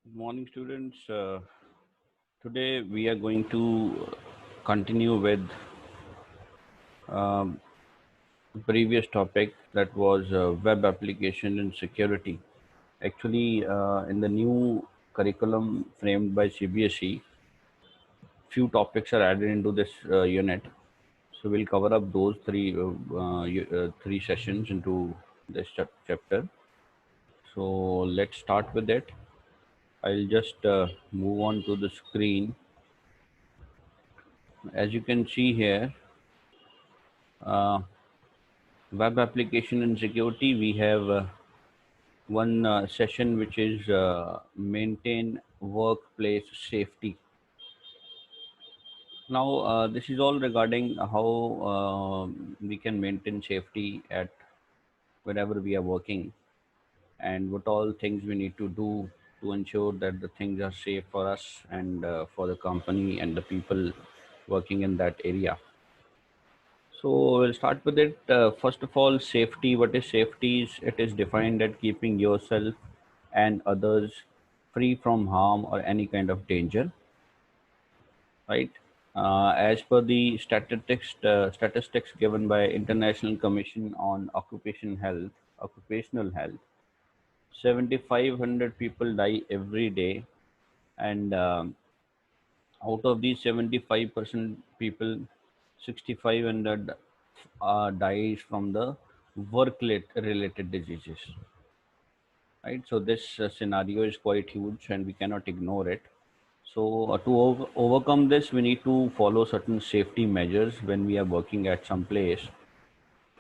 Good morning, students. Today we are going to continue with um, previous topic that was web application and security. Actually, in the new curriculum framed by CBSE, few topics are added into this unit. So we'll cover up those three sessions into this chapter. So let's start with it. I'll just move on to the screen. As you can see here, uh, web application and security, we have one session which is maintain workplace safety. Now, this is all regarding how we can maintain safety at wherever we are working, and what all things we need to do to ensure that the things are safe for us and for the company and the people working in that area. So we'll start with it. First of all, safety. What is safety? It is defined as keeping yourself and others free from harm or any kind of danger, right? As per the statistics given by International Commission on Occupational Health, 7,500 people die every day, and out of these 75% people, 6,500 dies from the related diseases, right? So this scenario is quite huge and we cannot ignore it. So to overcome this, we need to follow certain safety measures when we are working at some place.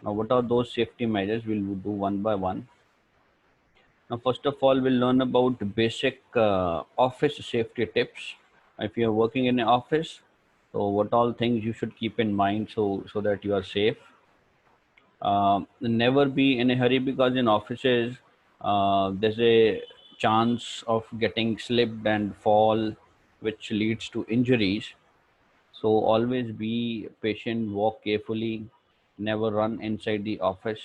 Now, what are those safety measures? We'll do one by one. Now, first of all, we'll learn about basic office safety tips. If you're working in an office, so what all things you should keep in mind so that you are safe. Never be in a hurry, because in offices there's a chance of getting slipped and fall, which leads to injuries. So always be patient, walk carefully, never run inside the office.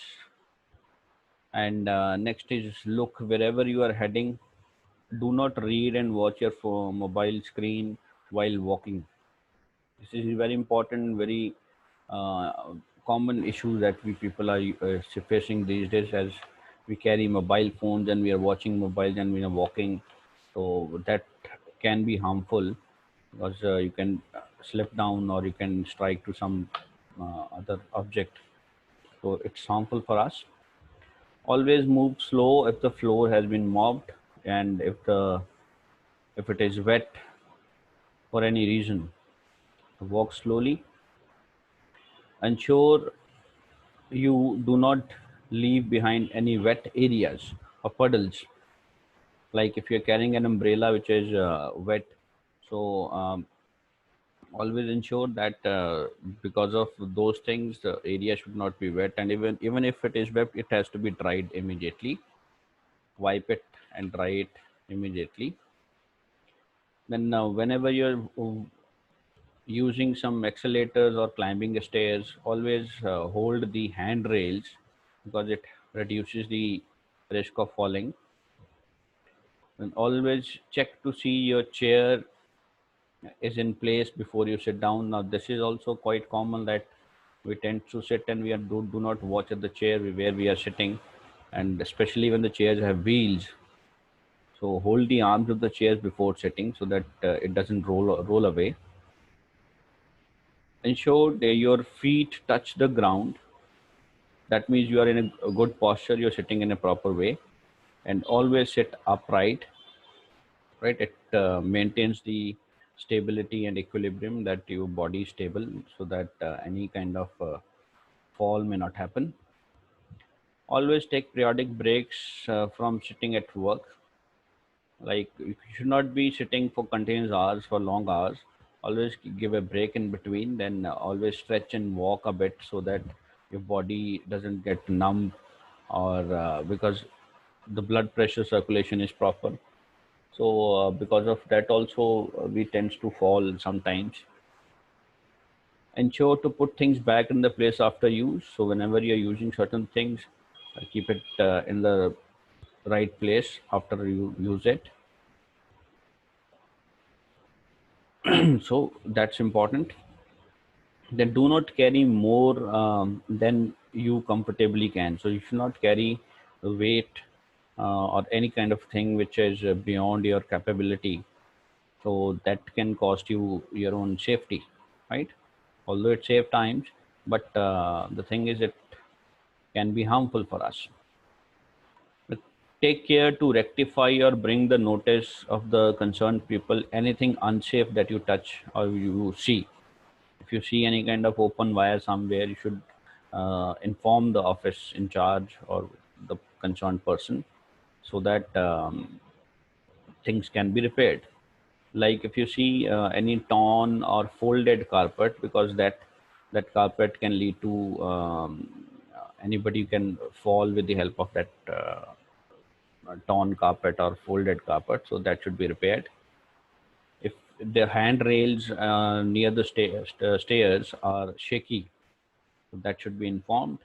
And next is, look wherever you are heading. Do not read and watch your mobile screen while walking. This is very important, very common issue that we people are facing these days, as we carry mobile phones and we are watching mobiles and we are walking. So that can be harmful, because you can slip down or you can strike to some other object. So it's harmful for us. Always move slow if the floor has been mopped, and if it is wet for any reason, walk slowly. Ensure you do not leave behind any wet areas or puddles. Like if you're carrying an umbrella which is wet, so always ensure that because of those things, the area should not be wet, and even if it is wet, it has to be dried immediately. Wipe it and dry it immediately. Then whenever you're using some accelerators or climbing stairs, always hold the handrails, because it reduces the risk of falling. And always check to see your chair is in place before you sit down. Now, this is also quite common that we tend to sit and we do not watch at the chair where we are sitting, and especially when the chairs have wheels. So hold the arms of the chairs before sitting so that it doesn't roll away. Ensure that your feet touch the ground. That means you are in a good posture, you're sitting in a proper way. And always sit upright, right? It maintains the stability and equilibrium, that your body is stable, so that any kind of fall may not happen. Always take periodic breaks from sitting at work. Like, you should not be sitting for continuous hours, for long hours. Always give a break in between, then always stretch and walk a bit, so that your body doesn't get numb, or because the blood pressure circulation is proper. So because of that also, we tends to fall sometimes. Ensure to put things back in the place after use. So whenever you're using certain things, keep it in the right place after you use it. So that's important. Then do not carry more than you comfortably can. So you should not carry weight or any kind of thing which is beyond your capability. So that can cost you your own safety, right? Although it saves times, but the thing is it can be harmful for us. But take care to rectify or bring the notice of the concerned people anything unsafe that you touch or you see. If you see any kind of open wire somewhere, you should inform the office in charge or the concerned person, so that things can be repaired. Like if you see any torn or folded carpet, because that carpet can lead to anybody can fall with the help of that torn carpet or folded carpet, so that should be repaired. If the handrails near the stairs are shaky, so that should be informed.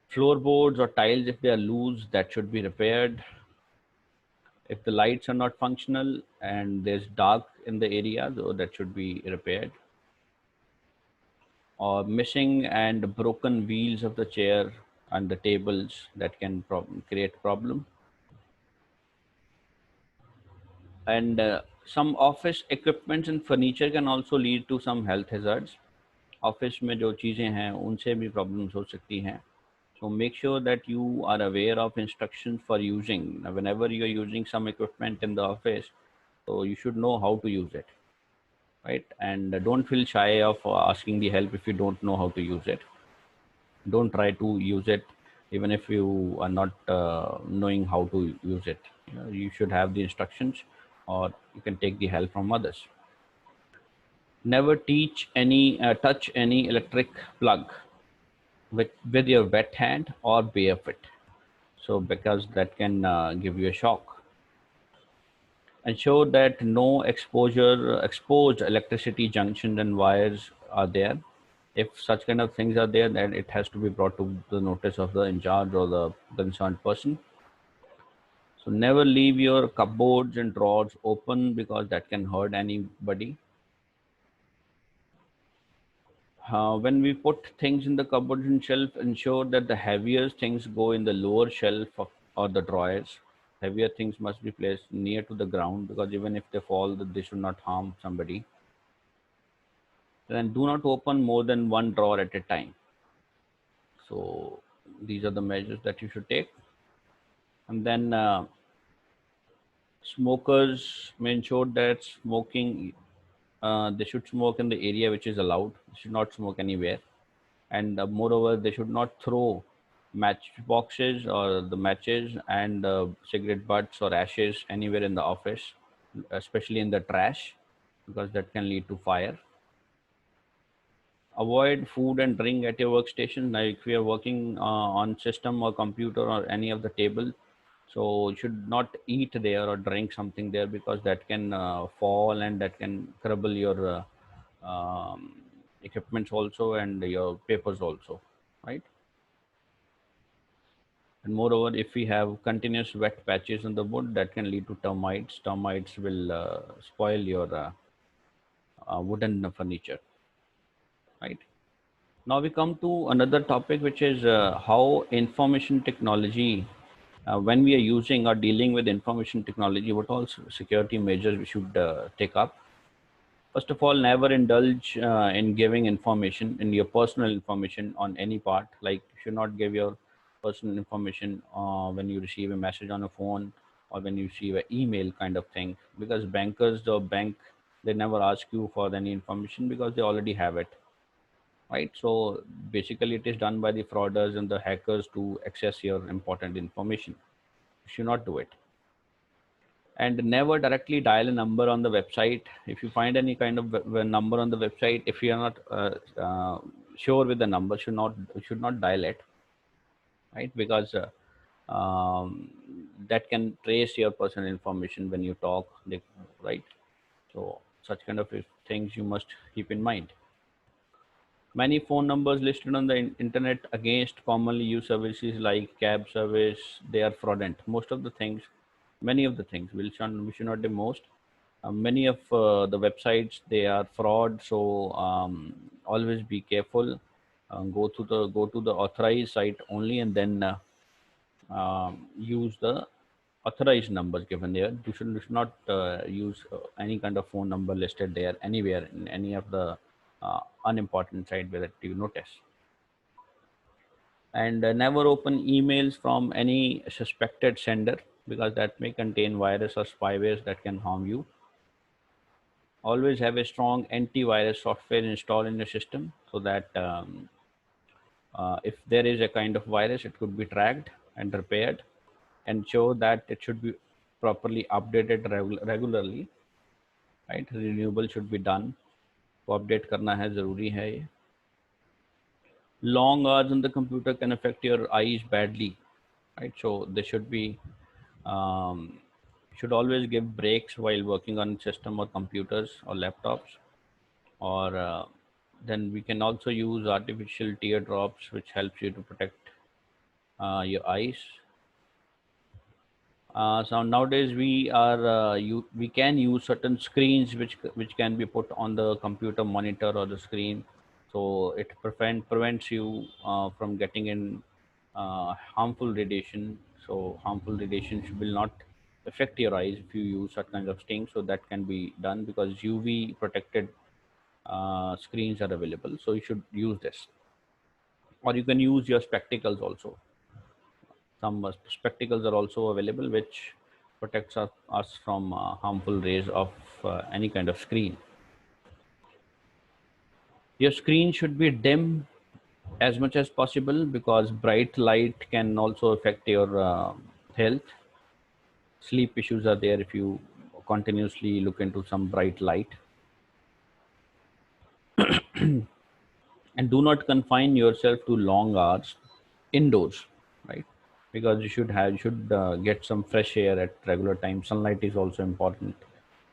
Floorboards or tiles, if they are loose, that should be repaired. If the lights are not functional and there's dark in the area, so that should be repaired. Or missing and broken wheels of the chair and the tables, that can create problem. And some office equipments and furniture can also lead to some health hazards. Office में जो चीज़ें हैं उनसे भी problems हो सकती हैं. So make sure that you are aware of instructions for using. Now, whenever you are using some equipment in the office, so you should know how to use it, right? And don't feel shy of asking the help if you don't know how to use it. Don't try to use it even if you are not knowing how to use it. You should have the instructions, or you can take the help from others. Never touch any electric plug with your wet hand or barefoot. So because that can give you a shock. Ensure that no exposed electricity junctions and wires are there. If such kind of things are there, then it has to be brought to the notice of the in charge or the concerned person. So never leave your cupboards and drawers open, because that can hurt anybody. When we put things in the cupboards and shelf, ensure that the heavier things go in the lower shelf or the drawers. Heavier things must be placed near to the ground, because even if they fall, they should not harm somebody. Then do not open more than one drawer at a time. So these are the measures that you should take. And then smokers may ensure that smoking, they should smoke in the area which is allowed. They should not smoke anywhere. And moreover, they should not throw match boxes or the matches and cigarette butts or ashes anywhere in the office, especially in the trash, because that can lead to fire. Avoid food and drink at your workstation. Like if you are working on system or computer or any of the table, so you should not eat there or drink something there, because that can fall and that can crumble your equipments also and your papers also, right? And moreover, if we have continuous wet patches on the wood, that can lead to termites. Termites will spoil your wooden furniture, right? Now we come to another topic, which is how information technology, when we are using or dealing with information technology, what all security measures we should take up. First of all, never indulge in giving information in your personal information on any part. Like you should not give your personal information when you receive a message on a phone or when you receive an email kind of thing, because bankers or bank, they never ask you for any information because they already have it, right? So basically it is done by the frauders and the hackers to access your important information. You should not do it. And never directly dial a number on the website. If you find any kind of number on the website, if you are not sure with the number, should not dial it, right? Because that can trace your personal information when you talk, right? So such kind of things you must keep in mind. Many phone numbers listed on the internet against commonly used services like cab service, they are fraudulent. Most of the things, many of the things, we should not do most. Many of the websites, they are fraud, so always be careful. Go to the authorized site only, and then use the authorized numbers given there. You should not use any kind of phone number listed there anywhere in any of the unimportant site where that you notice. And never open emails from any suspected sender, because that may contain virus or spywares that can harm you. Always have a strong antivirus software installed in your system, so that if there is a kind of virus, it could be tracked and repaired. Ensure that it should be properly updated regularly, right? Renewable should be done. तो update करना है, ज़रूरी है ये. Long hours on the computer can affect your eyes badly, right? So they should be um, should always give breaks while working on system or computers or laptops. Or then we can also use artificial teardrops, which helps you to protect your eyes. So nowadays we can use certain screens which can be put on the computer monitor or the screen, so it prevents you from getting in harmful radiation. So harmful radiation will not affect your eyes if you use such kinds of things. So that can be done because UV protected screens are available. So you should use this, or you can use your spectacles also. Some spectacles are also available which protects us from harmful rays of any kind of screen. Your screen should be dim as much as possible, because bright light can also affect your health. Sleep issues are there if you continuously look into some bright light. And do not confine yourself to long hours indoors, right? Because you should get some fresh air at regular time. Sunlight is also important,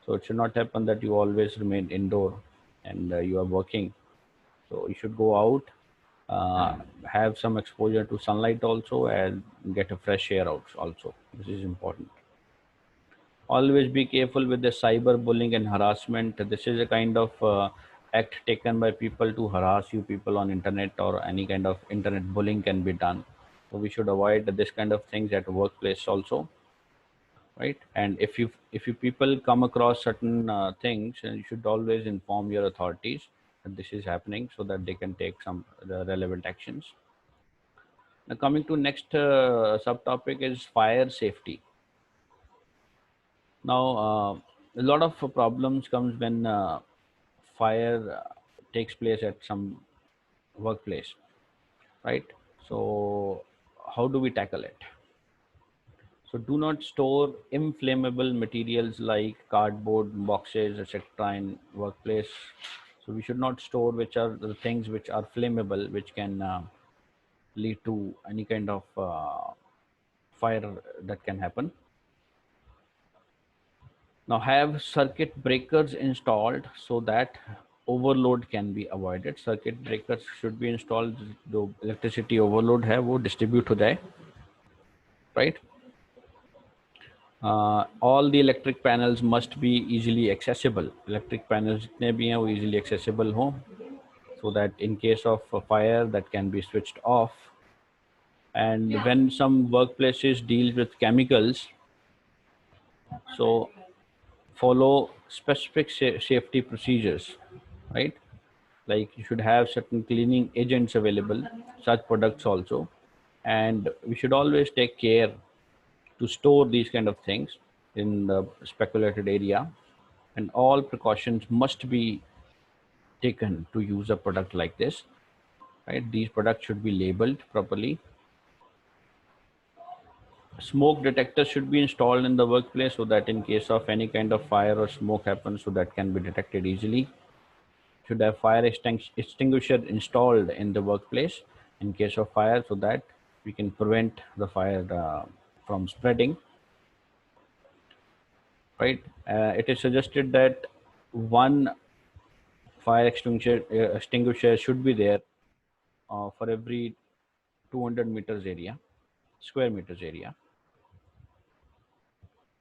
so it should not happen that you always remain indoor and you are working. So you should go out, uh, have some exposure to sunlight also, and get a fresh air out also. This is important. Always be careful with the cyberbullying and harassment. This is a kind of act taken by people to harass you people on internet, or any kind of internet bullying can be done. So we should avoid this kind of things at workplace also, right? And if you people come across certain things, you should always inform your authorities that this is happening, so that they can take some the relevant actions. Now coming to next subtopic is fire safety. Now, a lot of problems comes when fire takes place at some workplace, right? So, how do we tackle it? So, do not store inflammable materials like cardboard boxes, etc., in workplace. So, we should not store which are the things which are flammable, which can lead to any kind of fire that can happen. Now have circuit breakers installed so that overload can be avoided. Circuit breakers should be installed, जो electricity overload है वो distribute हो जाए, right? All the electric panels must be easily accessible. Electric panels जितने भी हैं वो easily accessible हों, so that in case of a fire that can be switched off. And when some workplaces deal with chemicals, so follow specific safety procedures, right? Like you should have certain cleaning agents available, such products also. And we should always take care to store these kind of things in the speculated area. And all precautions must be taken to use a product like this, right? These products should be labeled properly. Smoke detectors should be installed in the workplace, so that in case of any kind of fire or smoke happens, so that can be detected easily. Should have fire extinguisher installed in the workplace in case of fire, so that we can prevent the fire from spreading, right? It is suggested that one fire extinguisher should be there for every 200 meters area, square meters area.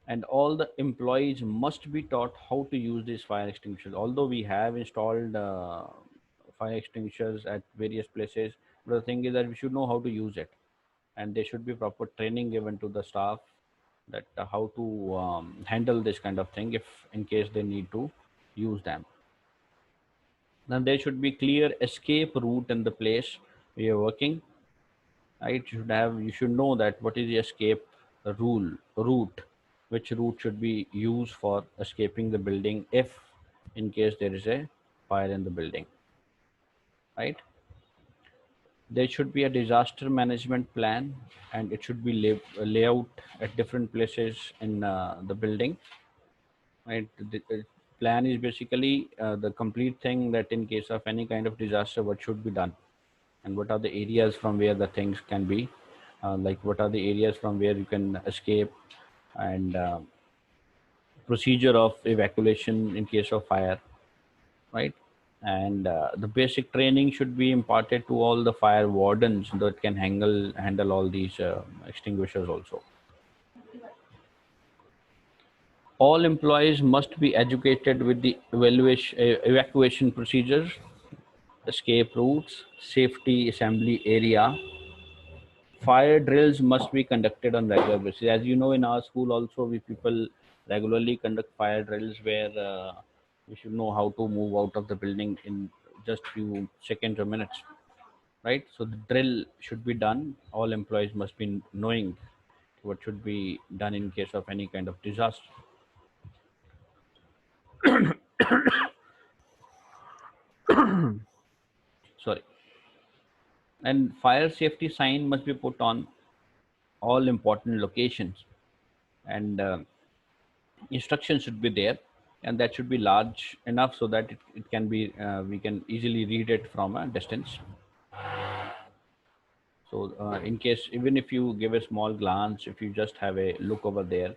And all the employees must be taught how to use these fire extinguishers. Although we have installed fire extinguishers at various places, but the thing is that we should know how to use it, and there should be proper training given to the staff that how to handle this kind of thing if in case they need to use them. Then there should be clear escape route in the place we are working. Right? You should know that what is the escape rule route, which route should be used for escaping the building if in case there is a fire in the building. Right? There should be a disaster management plan, and it should be layout at different places in the building. Right? The plan is basically the complete thing that in case of any kind of disaster, what should be done, and what are the areas from where the things can be, like what are the areas from where you can escape, and procedure of evacuation in case of fire, right? And the basic training should be imparted to all the fire wardens that can handle all these extinguishers also. All employees must be educated with the evacuation procedures, escape routes, safety assembly area. Fire drills must be conducted on regular basis. As you know, in our school also, we people regularly conduct fire drills where we should know how to move out of the building in just few seconds or minutes, right? So the drill should be done. All employees must be knowing what should be done in case of any kind of disaster. Sorry. And fire safety sign must be put on all important locations, and instructions should be there, and that should be large enough so that it can be we can easily read it from a distance. So in case even if you give a small glance, if you just have a look over there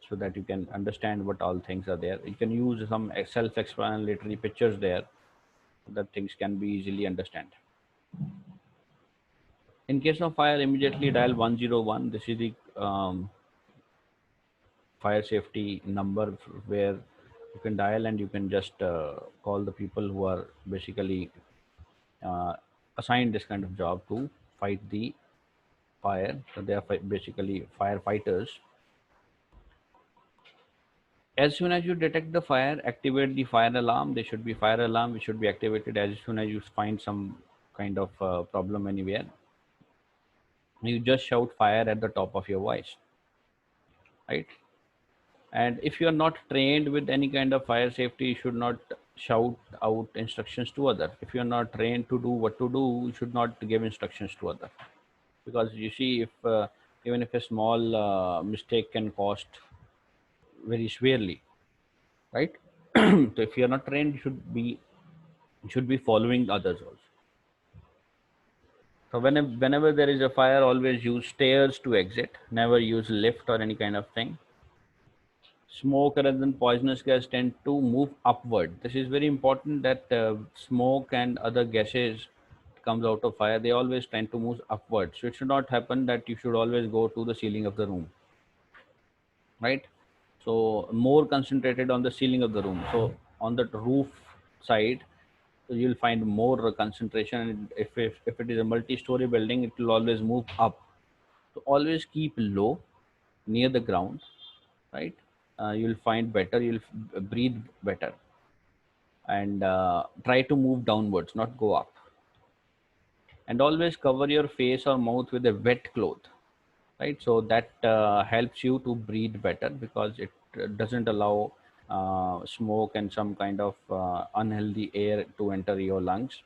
so that you can understand what all things are there, you can use some self-explanatory pictures there so that things can be easily understand. In case of fire, immediately dial 101. This is the fire safety number where you can dial, and you can just call the people who are basically uh, assigned this kind of job to fight the fire. So they are basically firefighters. As soon as you detect the fire, activate the fire alarm. There should be fire alarm which should be activated as soon as you find some kind of problem anywhere. You just shout fire at the top of your voice, right? And if you are not trained with any kind of fire safety, you should not shout out instructions to other. If you are not trained to do what to do, you should not give instructions to other, because you see, if even if a small mistake can cost very severely, right? So if you are not trained, you should be following others also. So whenever there is a fire, always use stairs to exit. Never use lift or any kind of thing. Smoke rather than poisonous gas tend to move upward. This is very important, that smoke and other gases comes out of fire, they always tend to move upward. So it should not happen that you should always go to the ceiling of the room, right? So more concentrated on the ceiling of the room. So on the roof side, you'll find more concentration. And if it is a multi-story building, it will always move up. So always keep low near the ground, right? You'll find better, you'll breathe better, and try to move downwards, not go up. And always cover your face or mouth with a wet cloth, right? So that helps you to breathe better, because it doesn't allow smoke and some kind of unhealthy air to enter your lungs.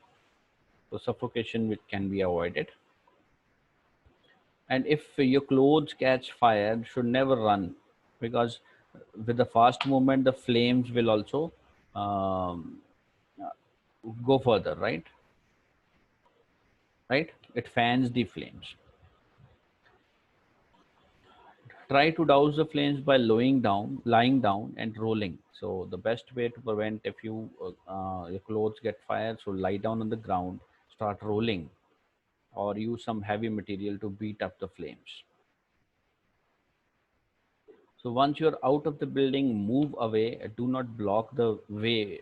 So suffocation which can be avoided. And if your clothes catch fire, should never run, because with the fast movement the flames will also um, go further, right, it fans the flames. Try to douse the flames by lying down and rolling. So the best way to prevent, if your clothes get fire, so lie down on the ground, start rolling, or use some heavy material to beat up the flames. So once you're out of the building, move away. Do not block the way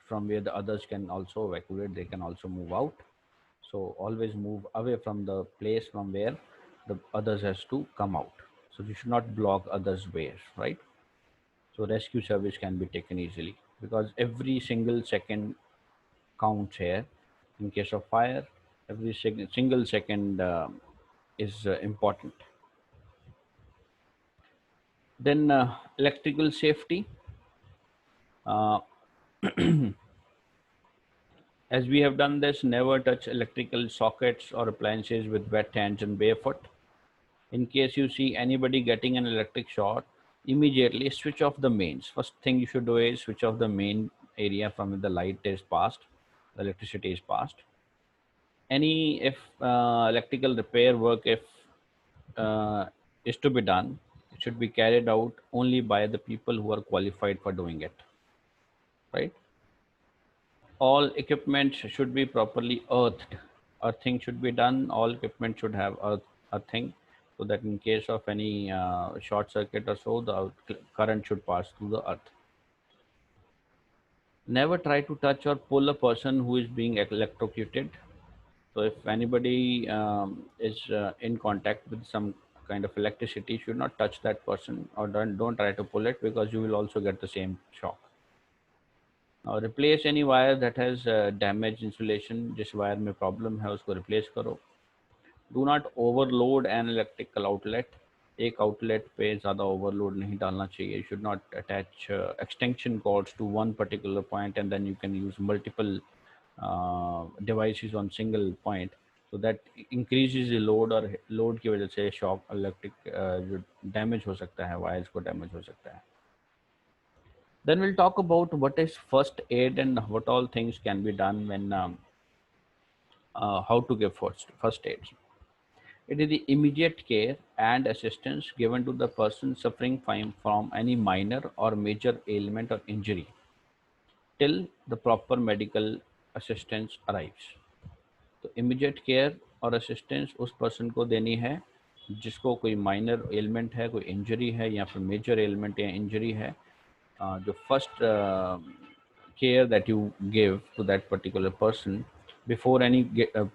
from where the others can also evacuate. They can also move out. So always move away from the place from where the others has to come out. So you should not block others' ways, right? So rescue service can be taken easily because every single second counts here. In case of fire, every single second is important. Then electrical safety. Uh, as we have done this, never touch electrical sockets or appliances with wet hands and barefoot. In case you see anybody getting an electric shock, immediately switch off the mains. First thing you should do is switch off the main area from where the light is passed, the electricity is passed. Any if electrical repair work if uh, is to be done, it should be carried out only by the people who are qualified for doing it, right? All equipment should be properly earthed. Earthing should be done. All equipment should have earthing, so that in case of any short circuit or so, the current should pass through the earth. Never try to touch or pull a person who is being electrocuted. So if anybody is in contact with some kind of electricity, should not touch that person, or don't try to pull it, because you will also get the same shock. Now replace any wire that has damaged insulation. जिस wire में problem है उसको replace करो. Do not overload an electrical outlet. एक outlet पे ज़्यादा overload नहीं डालना चाहिए. You should not attach extension cords to one particular point and then you can use multiple devices on single point. So that increases the load, और load की वजह से shock electric जो damage हो सकता है, wires को damage हो सकता है. Then we'll talk about what is first aid and what all things can be done when how to give first aid. It is the immediate care and assistance given to the person suffering from any minor or major ailment or injury till the proper medical assistance arrives. तो immediate care और assistance उस person को देनी है जिसको कोई minor element है, कोई इंजरी है, या फिर मेजर एलिमेंट या इंजरी है. The first care that you give to that particular person before any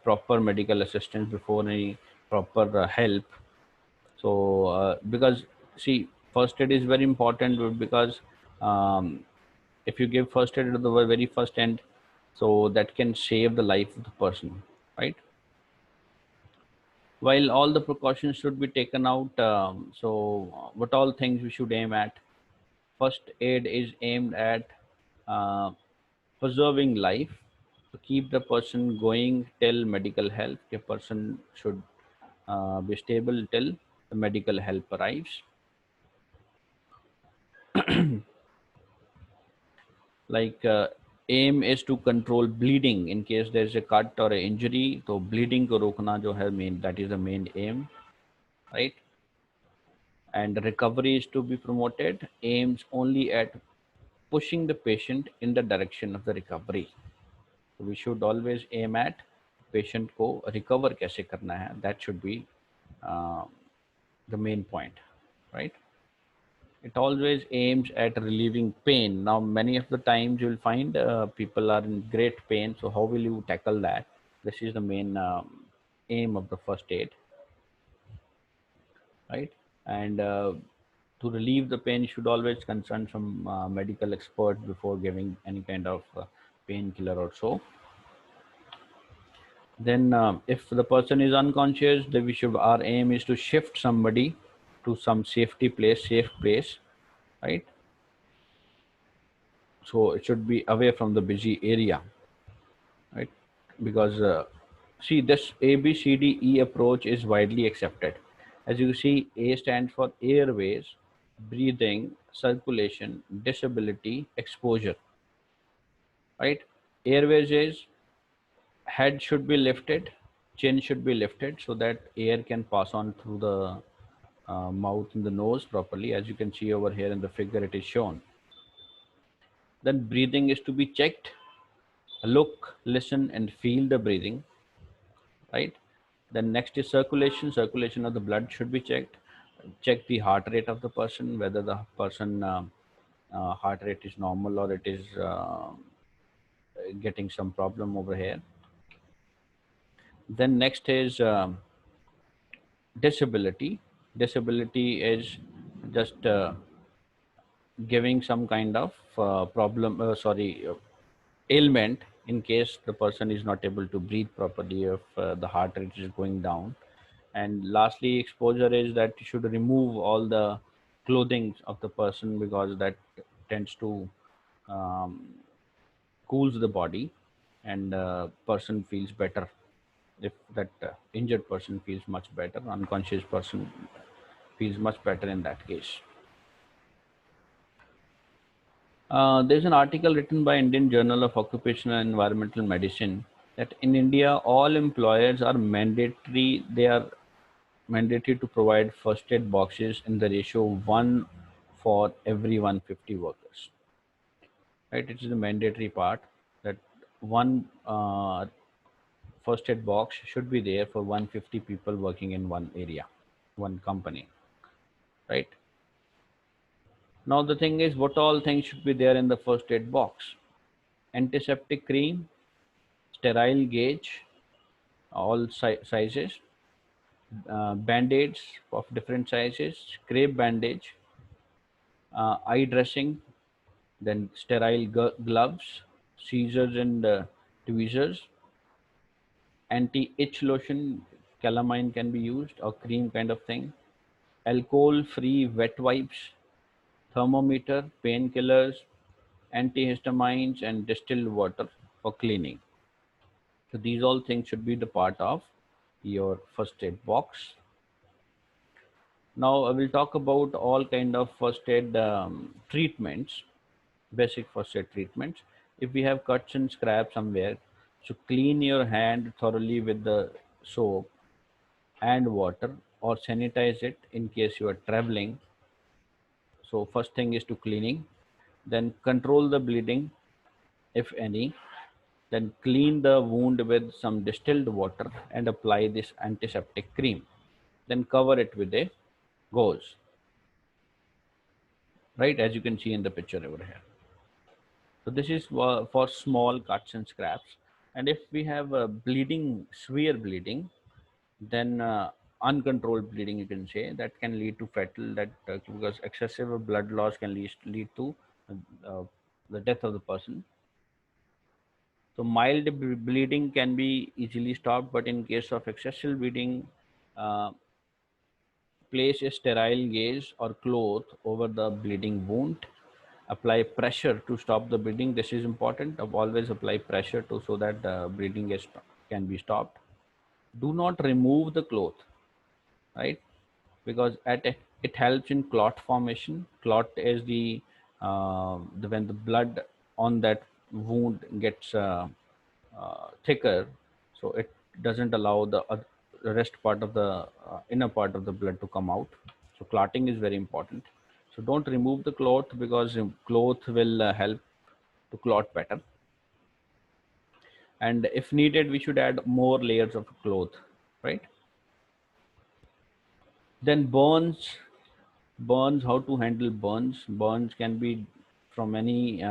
proper medical assistance, before any proper help. So because see, first aid is very important, because if you give first aid at the very first end, so that can save the life of the person, right? While all the precautions should be taken out, what all things we should aim at? First aid is aimed at uh, preserving life, to keep the person going till medical help. The person should be stable till the medical help arrives. Like aim is to control bleeding in case there is a cut or a injury. So bleeding को रोकना जो है main, that is the main aim, right? And recovery is to be promoted, aims only at pushing the patient in the direction of the recovery. So we should always aim at patient को recover कैसे करना है. That should be uh, the main point, right? It always aims at relieving pain. Now, many of the times you'll find people are in great pain. So how will you tackle that? This is the main aim of the first aid, right? And to relieve the pain, you should always consult some medical expert before giving any kind of painkiller or so. Then if the person is unconscious, then our aim is to shift somebody to some safe place, right? So it should be away from the busy area, right? Because see, this ABCDE approach is widely accepted. As you see, A stands for airways, breathing, circulation, disability, exposure, right? Airways is head should be lifted, chin should be lifted so that air can pass on through the mouth and the nose properly. As you can see over here in the figure, it is shown. Then breathing is to be checked. Look, listen, and feel the breathing, right? Then next is circulation. Circulation of the blood should be checked. check the heart rate of the person, whether the person heart rate is normal or it is getting some problem over here. Then next is disability. Disability is just giving some kind of problem, ailment, in case the person is not able to breathe properly, if the heart rate is going down. And lastly, exposure is that you should remove all the clothing of the person, because that tends to um, cools the body, and person feels better. If that injured person feels much better, unconscious person feels much better in that case. There's an article written by Indian Journal of Occupational and Environmental Medicine that in India, all employers are mandatory. They are mandatory to provide first aid boxes in the ratio of one for every 150 workers. Right? It is a mandatory part that one first aid box should be there for 150 people working in one area, one company. Right? Now the thing is, what all things should be there in the first aid box? Antiseptic cream, sterile gauge, all sizes, band-aids of different sizes, crepe bandage, eye dressing, then sterile gloves, scissors and tweezers, anti-itch lotion, calamine can be used, or cream kind of thing, alcohol-free wet wipes, thermometer, painkillers, antihistamines, and distilled water for cleaning. So these all things should be the part of your first aid box. Now I will talk about all kind of first aid treatments, basic first aid treatments. If we have cuts and scrapes somewhere, so clean your hand thoroughly with the soap and water, or sanitize it in case you are traveling. So first thing is to cleaning, then control the bleeding if any, then clean the wound with some distilled water and apply this antiseptic cream. Then cover it with a gauze, right, as you can see in the picture over here. So this is for small cuts and scraps. And if we have bleeding, severe bleeding, then uncontrolled bleeding, you can say, that can lead to fatal, that because excessive blood loss can lead to uh, the death of the person. So mild bleeding can be easily stopped, but in case of excessive bleeding, uh, place a sterile gauze or cloth over the bleeding wound. Apply pressure to stop the bleeding. This is important. Always apply pressure to, so that the bleeding can be stopped. Do not remove the cloth, right? Because it helps in clot formation. Clot is the when the blood on that wound gets thicker, so it doesn't allow the rest part of the inner part of the blood to come out. So clotting is very important. So don't remove the cloth, because cloth will help to clot better. And if needed, we should add more layers of cloth, right? Then burns, how to handle burns can be from any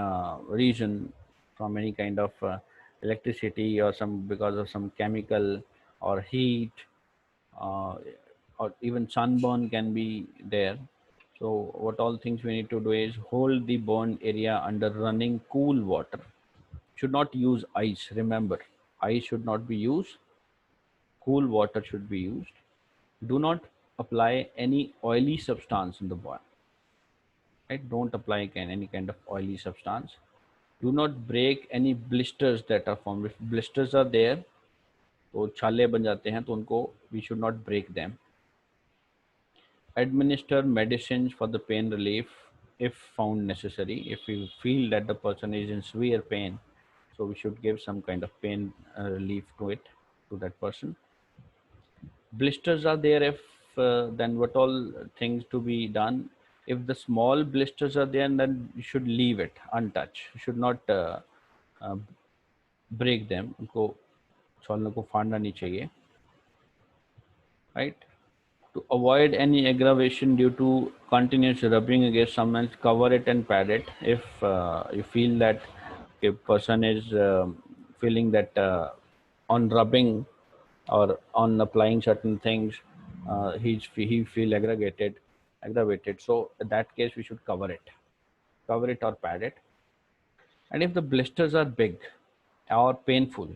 reason, from any kind of electricity, or some because of some chemical or heat, uh, or even sunburn can be there. So what all things we need to do is hold the burn area under running cool water. Should not use ice, remember, ice should not be used, cool water should be used. Do not apply any oily substance in the burn, right? Don't apply any kind of oily substance. Do not break any blisters that are formed. If blisters are there, तो छाले बन जाते हैं, तो उनको we should not break them. Administer medicines for the pain relief if found necessary. If we feel that the person is in severe pain, so we should give some kind of pain relief to that person. Blisters are there, if then what all things to be done? If the small blisters are there, then you should leave it untouched. You should not uh, break them. उनको छोलने को फाड़ना नहीं चाहिए, right? To avoid any aggravation due to continuous rubbing against someone, cover it and pad it. If you feel that a person is feeling that on rubbing or on applying certain things, he feel aggravated. So in that case, we should cover it or pad it. And if the blisters are big or painful,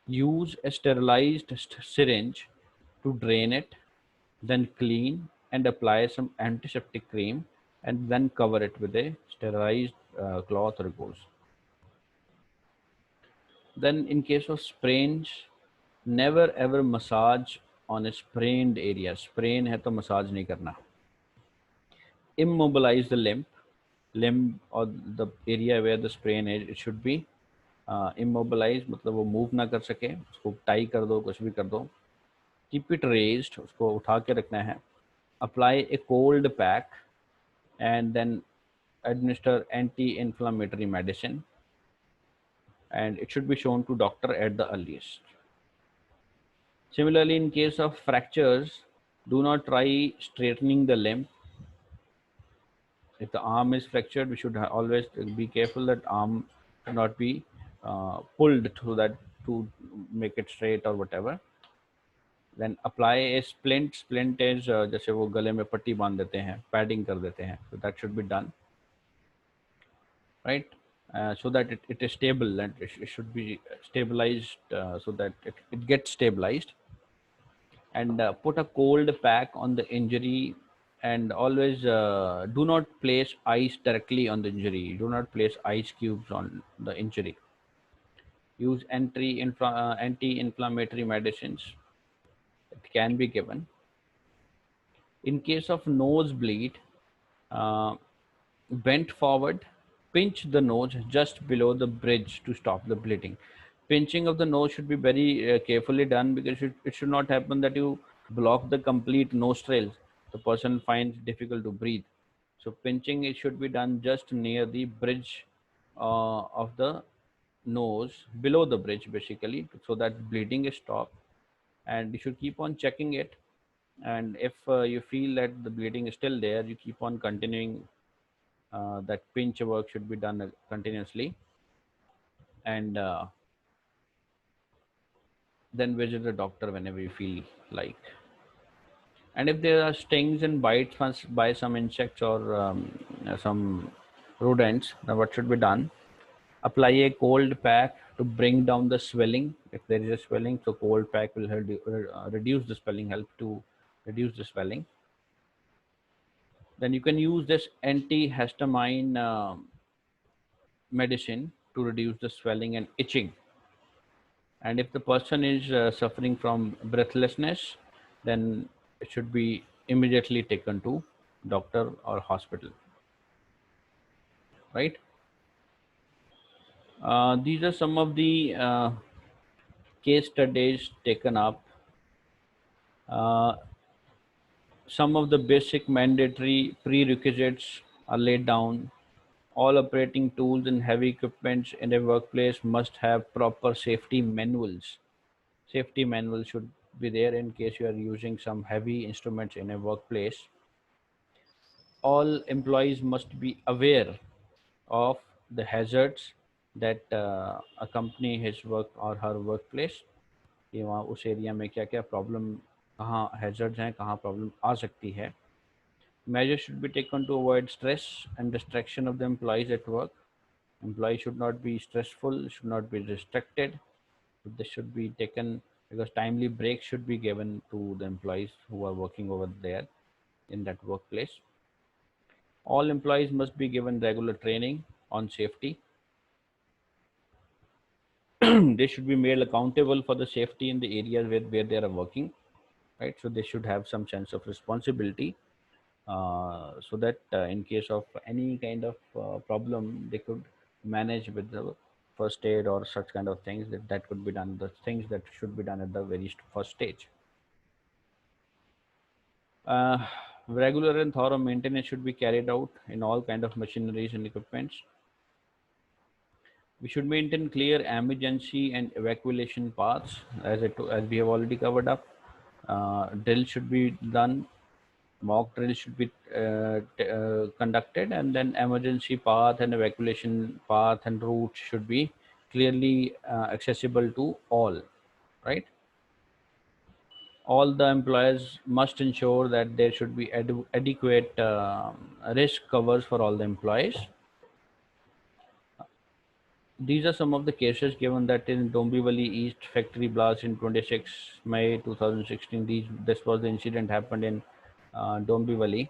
use a sterilized syringe to drain it, then clean and apply some antiseptic cream, and then cover it with a sterilized cloth or gauze. Then, in case of sprains, never ever massage on a sprained area. Sprain है तो massage नहीं करना. Immobilize the limb or the area where the sprain is. It should be immobilized, मतलब वो move ना कर सके. उसको tie कर दो, कुछ भी कर दो. Keep it raised, उसको उठा के रखना है. Apply a cold pack and then administer anti-inflammatory medicine, and it should be shown to doctor at the earliest. Similarly, in case of fractures, do not try straightening the limb. If the arm is fractured, we should always be careful that arm cannot be pulled to that to make it straight or whatever. Then apply a splint. Splint is जैसे वो गले में पट्टी बांध देते हैं, padding कर देते हैं. So that should be done, right? So that it is stable and it should be stabilized, so that it gets stabilized. And put a cold pack on the injury, and always do not place ice directly on the injury. Do not place ice cubes on the injury. Use anti-inflammatory medicines. It can be given. In case of nosebleed, uh, bent forward, pinch the nose just below the bridge to stop the bleeding. Pinching of the nose should be very carefully done, because it should not happen that you block the complete nostrils. The person finds difficult to breathe. So pinching, it should be done just near the bridge of the nose, below the bridge basically, so that bleeding is stopped. And you should keep on checking it, and if you feel that the bleeding is still there, you keep on continuing. That pinch work should be done continuously, and then visit the doctor whenever you feel like. And if there are stings and bites by some insects or some rodents, then what should be done? Apply a cold pack to bring down the swelling. If there is a swelling, so cold pack will help reduce the swelling, help to reduce the swelling. Then you can use this antihistamine medicine to reduce the swelling and itching. And if the person is suffering from breathlessness, then it should be immediately taken to doctor or hospital, right? These are some of the case studies taken up. Uh, some of the basic mandatory prerequisites are laid down. All operating tools and heavy equipment in a workplace must have proper safety manuals. Safety manual should be there in case you are using some heavy instruments in a workplace. All employees must be aware of the hazards that accompany his work or her workplace, कि वहाँ उस area में क्या क्या problem, कहाँ hazards हैं, कहाँ problem आ सकती है. Measures should be taken to avoid stress and distraction of the employees at work. Employees should not be stressful, should not be distracted. This should be taken, because timely breaks should be given to the employees who are working over there in that workplace. All employees must be given regular training on safety. They should be made accountable for the safety in the areas where they are working, right? So they should have some sense of responsibility, so that in case of any kind of problem, they could manage with the first aid or such kind of things, that could be done, the things that should be done at the very first stage. uh, Regular and thorough maintenance should be carried out in all kind of machineries and equipments. We should maintain clear emergency and evacuation paths, as we have already covered up. drill should be done, mock drill should be conducted, and then emergency path and evacuation path and route should be clearly accessible to all, right? All the employers must ensure that there should be adequate risk covers for all the employees. These are some of the cases given that in Dombivli East factory blast in 26 May 2016. This was the incident happened in Dombivli,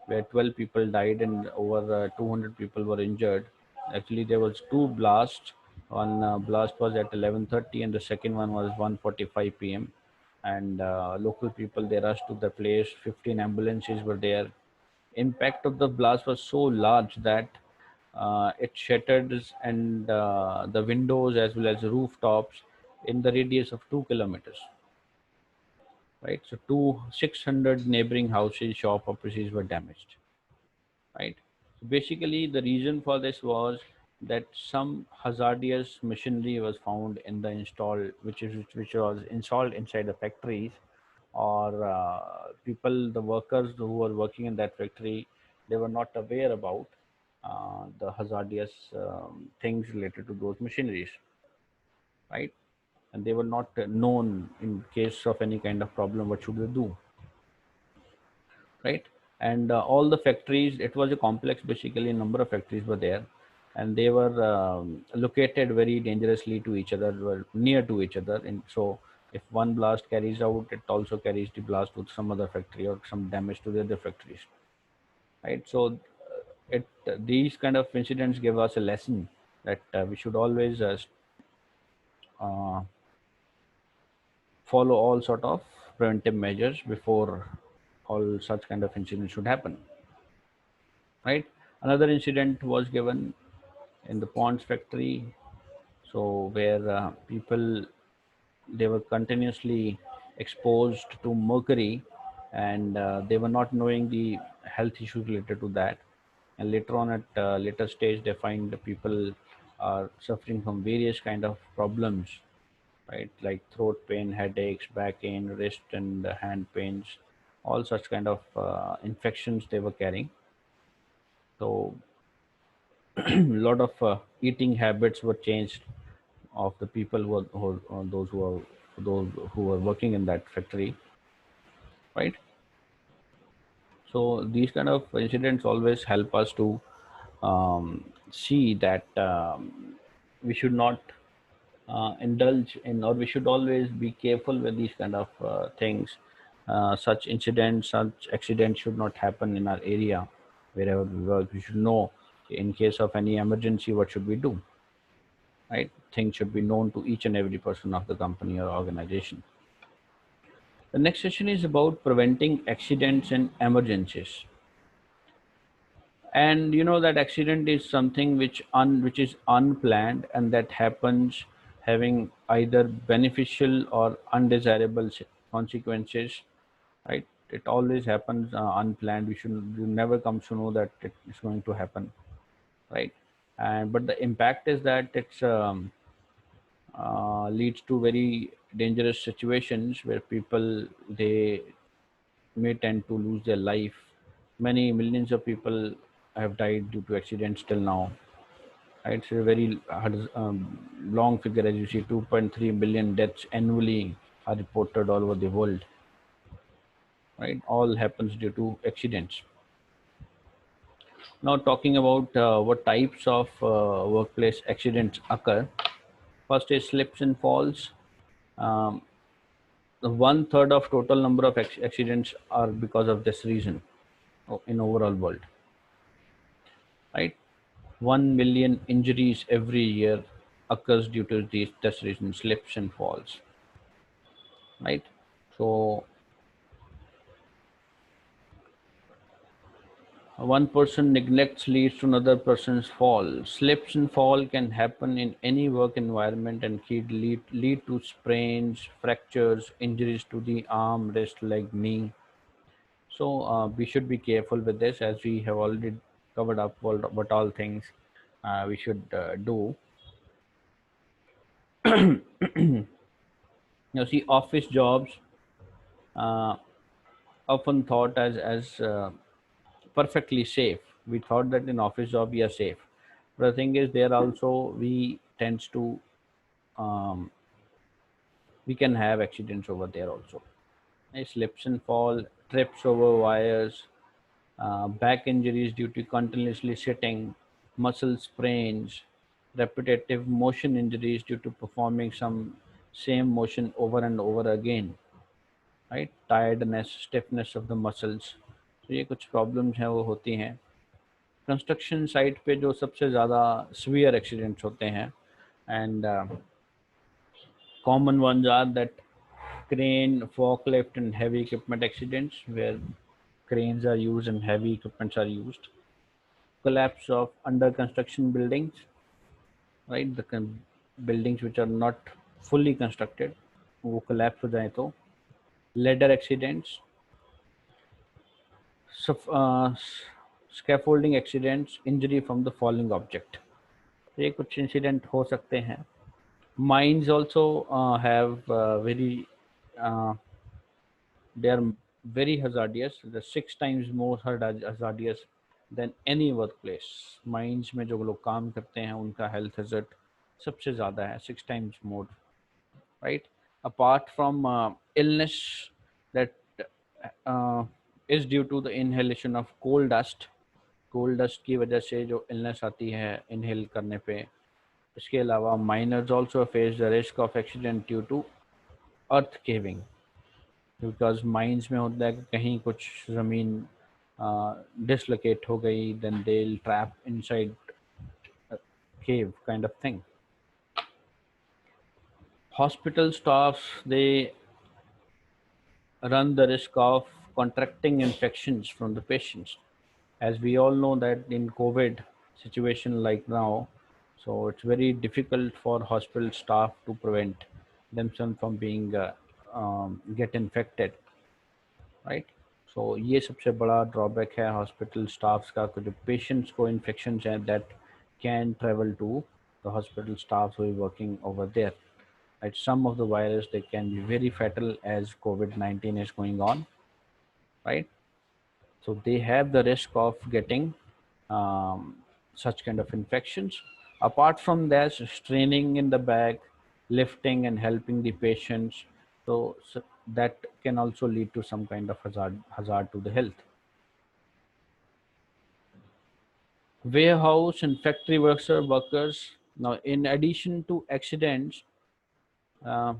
where 12 people died and over 200 people were injured. Actually, there was two blasts. One blast was at 11:30, and the second one was 1:45 p.m. And local people, they rushed to the place. 15 ambulances were there. Impact of the blast was so large that it shattered and the windows as well as rooftops in the radius of 2 kilometers. Right, so 600 neighboring houses, shop offices were damaged. Right, so basically the reason for this was that some hazardous machinery was found in the installed, which was installed inside the factories, or people, the workers who were working in that factory, they were not aware about the hazardous things related to those machineries, right? And they were not known in case of any kind of problem, what should they do, right? And all the factories, it was a complex, basically a number of factories were there, and they were located very dangerously to each other, were near to each other. And so if one blast carries out, it also carries the blast to some other factory or some damage to the other factories, right? So it these kind of incidents give us a lesson that we should always uh, follow all sort of preventive measures before all such kind of incidents should happen, right? Another incident was given in the Ponds factory, so where people, they were continuously exposed to mercury, and they were not knowing the health issues related to that. And later on, at later stage, they find the people are suffering from various kind of problems, right? Like throat pain, headaches, back pain, wrist and hand pains, all such kind of infections they were carrying. So a lot of eating habits were changed of the people those who were working in that factory, right? So these kind of incidents always help us to see that we should not indulge in, or we should always be careful with these kind of things. Such incidents, such accidents should not happen in our area wherever we work. We should know in case of any emergency what should we do, right? Things should be known to each and every person of the company or organization. The next session is about preventing accidents and emergencies. And you know that accident is something which is unplanned, and that happens having either beneficial or undesirable consequences, right? It always happens unplanned. You never come to know that it is going to happen, right? And but the impact is that it's leads to very dangerous situations where people, they may tend to lose their life. Many millions of people have died due to accidents till now. It's a very long figure, as you see, 2.3 billion deaths annually are reported all over the world. Right, all happens due to accidents. Now, talking about what types of workplace accidents occur. First is slips and falls. Um, the one third of total number of accidents are because of this reason in overall world. Right, 1 million injuries every year occurs due to this reason, slips and falls, right? So one person neglects leads to another person's fall. Slips and fall can happen in any work environment and can lead to sprains, fractures, injuries to the arm, wrist, leg, knee. So we should be careful with this, as we have already covered up what all things we should do. Now, see, office jobs, uh, often thought as perfectly safe. We thought that in office job we are safe, but the thing is there also we tends to um, we can have accidents over there also. Slips and fall, trips over wires, back injuries due to continuously sitting, muscle sprains, repetitive motion injuries due to performing some same motion over and over again, right? Tiredness, stiffness of the muscles. तो ये कुछ problems हैं वो होती हैं construction site पे जो सबसे ज़्यादा सीवियर एक्सीडेंट्स होते हैं and common ones are that crane, forklift, and heavy equipment accidents where cranes are used and heavy equipments are used. Collapse of under construction buildings, right? Buildings which are not fully constructed, वो collapse हो जाए तो ladder accidents, scaffolding accidents, injury from the falling object. ये कुछ incident हो सकते हैं. Mines also have very uh, they are very hazardous. They're 6 times more hazardous than any workplace. Mines में जो लोग काम करते हैं उनका health hazard सबसे ज़्यादा है, 6 times more, right? Apart from illness that uh, is due to the inhalation of coal dust की वजह से जो illness आती है inhale करने पे. इसके अलावा miners also face the risk of accident due to earth caving, because mines में होता है कि कहीं कुछ ज़मीन डिसलोकेट हो गई then they trap inside cave kind of thing. Hospital staffs, they run the risk of contracting infections from the patients, as we all know that in COVID situation like now, so it's very difficult for hospital staff to prevent themselves from being get infected, right. So ये सबसे बड़ा drawback है hospital staffs का, जो patients को infection हैं that can travel to the hospital staffs who are working over there. Right, some of the virus they can be very fatal as COVID-19 is going on, right? So they have the risk of getting um, such kind of infections. Apart from that, straining in the back, lifting and helping the patients, so that can also lead to some kind of hazard to the health. Warehouse and factory workers. Now, in addition to accidents, uh,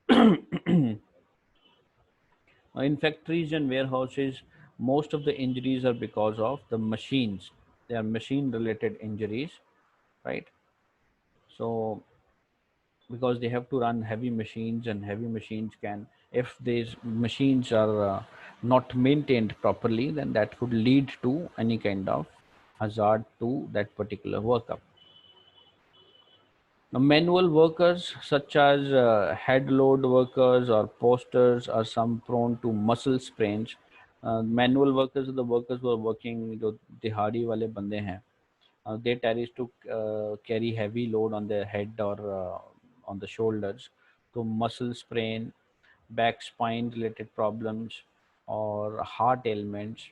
in factories and warehouses, most of the injuries are because of the machines. They are machine-related injuries, right? So, because they have to run heavy machines, and heavy machines can, if these machines are not maintained properly, then that could lead to any kind of hazard to that particular worker. Now, manual workers such as head load workers or posters are some prone to muscle sprains. Manual workers are the workers who are working, जो दिहाड़ी वाले बंदे हैं, they tend to carry heavy load on their head or on the shoulders. So muscle sprain, back spine related problems, or heart ailments,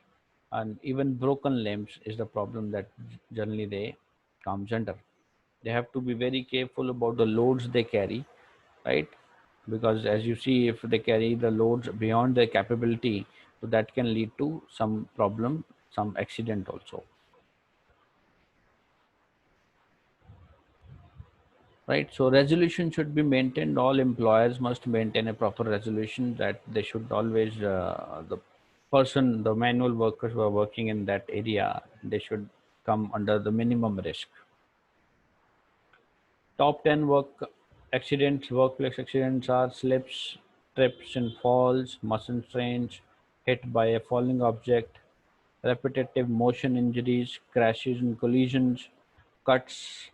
and even broken limbs is the problem that generally they comes under. They have to be very careful about the loads they carry, right? Because as you see, if they carry the loads beyond their capability, so that can lead to some problem, some accident also. Right, so resolution should be maintained. All employers must maintain a proper resolution, that they should always the manual workers who are working in that area, they should come under the minimum risk. Top 10 workplace accidents are slips, trips and falls, muscle strains, hit by a falling object, repetitive motion injuries, crashes and collisions, cuts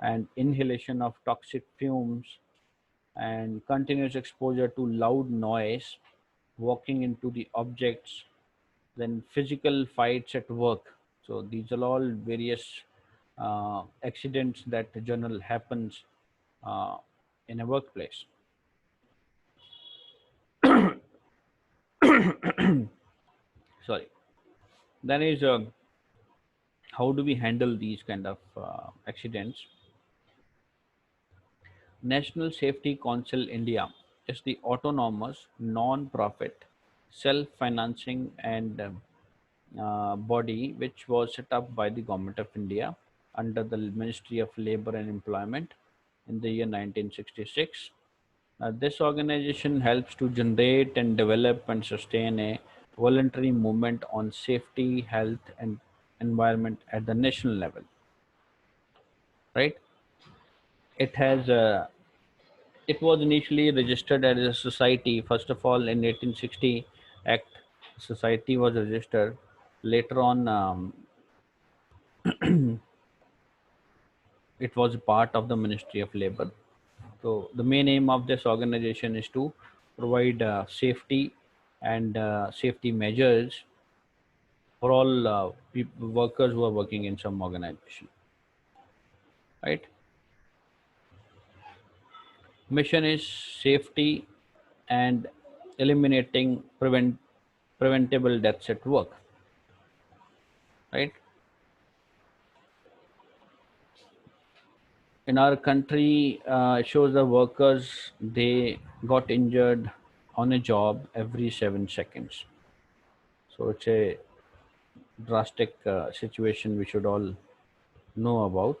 and inhalation of toxic fumes, and continuous exposure to loud noise, walking into the objects, then physical fights at work. So these are all various accidents that general happens uh, in a workplace. Sorry. Then is how do we handle these kind of accidents? National Safety Council India is the autonomous, non-profit, self-financing and body which was set up by the Government of India under the Ministry of Labor and Employment in the year 1966. This organization helps to generate and develop and sustain a voluntary movement on safety, health, and environment at the national level. Right? It has it was initially registered as a society. First of all, in 1860 Act, society was registered. Later on, it was part of the Ministry of Labor. So the main aim of this organization is to provide safety and safety measures for all workers who are working in some organization. Right? Mission is safety and eliminating preventable deaths at work. Right? In our country, it shows the workers they got injured on a job every 7 seconds. So it's a drastic situation we should all know about.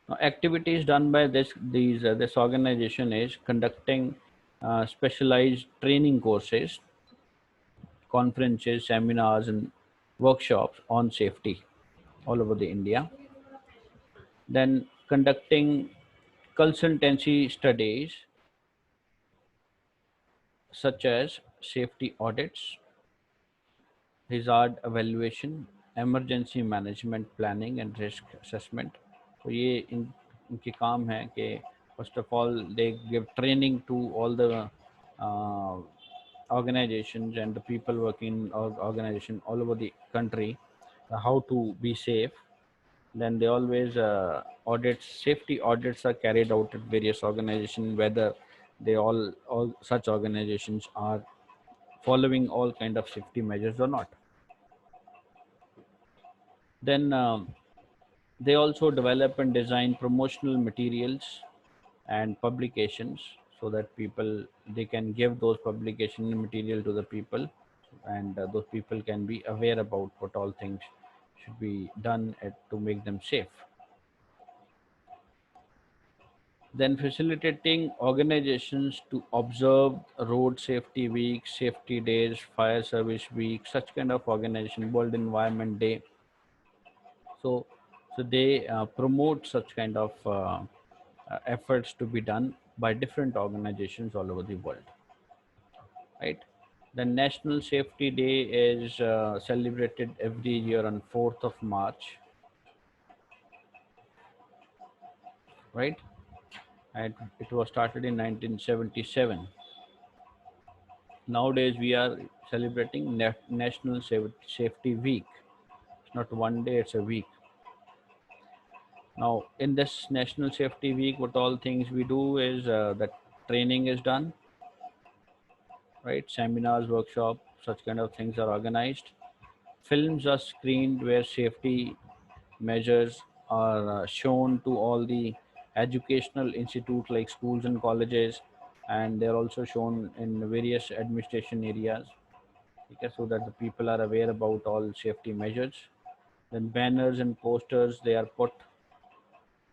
Now, activities done by this organization is conducting specialized training courses, conferences, seminars, and workshops on safety all over the India. Then conducting consultancy studies such as safety audits, hazard evaluation, emergency management planning and risk assessment. तो ये इनके काम है कि first of all they give training to all the uh, organizations and the people working in organization all over the country, how to be safe. Then they always audits, safety audits are carried out at various organizations, whether they all such organizations are following all kind of safety measures or not. Then they also develop and design promotional materials and publications so that people they can give those publication material to the people, and those people can be aware about what all things should be done to make them safe. Then facilitating organizations to observe road safety week, safety days, fire service week, such kind of organization, World Environment Day. So, so they promote such kind of efforts to be done by different organizations all over the world, right? The National Safety Day is celebrated every year on 4th of March, right? And it was started in 1977. Nowadays, we are celebrating National Safety Week. It's not one day; it's a week. Now, in this National Safety Week, what all things we do is that training is done, right? Seminars, workshop, such kind of things are organized. Films are screened where safety measures are shown to all the educational institutes like schools and colleges, and they're also shown in various administration areas, okay, so that the people are aware about all safety measures. Then banners and posters they are put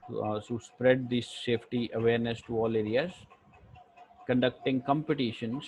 to spread this safety awareness to all areas. Conducting competitions